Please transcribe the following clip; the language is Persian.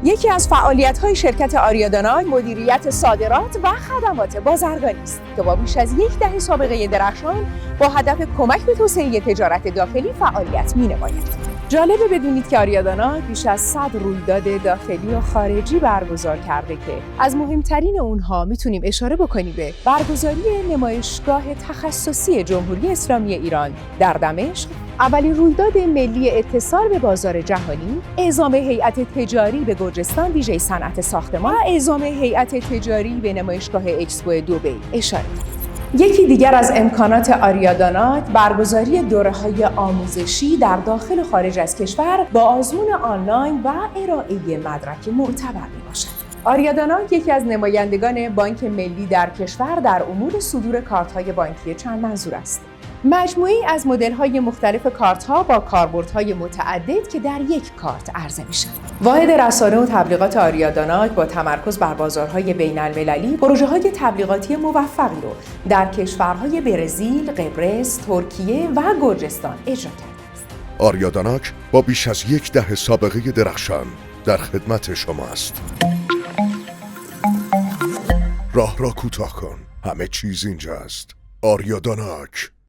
یکی از فعالیت‌های شرکت آریاداناک مدیریت صادرات و خدمات بازرگانی است که با بیش از 10 دهه سابقه درخشان با هدف کمک به توسعه تجارت داخلی فعالیت می‌نماید. جالبه بدونید که آریاداناک بیش از 100 رویداد داخلی و خارجی برگزار کرده که از مهمترین اونها میتونیم اشاره بکنیم به برگزاری نمایشگاه تخصصی جمهوری اسلامی ایران در دمشق، اولین رویداد ملی اتصال به بازار جهانی، اعزام هیئت تجاری به گرجستان ویژه صنعت ساختمان و اعزام هیئت تجاری به نمایشگاه اکسپو دبی اشاره کرد. یکی دیگر از امکانات آریاداناک برگزاری دوره‌های آموزشی در داخل و خارج از کشور با آزمون آنلاین و ارائه مدرک معتبر میباشد. آریاداناک یکی از نمایندگان بانک ملی در کشور در امور صدور کارت‌های بانکی چند منظور است. مجموعه‌ای از مدل‌های مختلف کارت‌ها با کاربردهای متعدد که در یک کارت عرضه می‌شوند. واحد رسانه و تبلیغات آریاداناک با تمرکز بر بازارهای بین‌المللی پروژه‌های تبلیغاتی موفقی رو در کشورهای برزیل، قبرس، ترکیه و گرجستان اجرا کرده است. آریاداناک با بیش از 10 دهه سابقه درخشان در خدمت شما است. راه را کوتاه کن، همه چیز اینجاست. آریاداناک.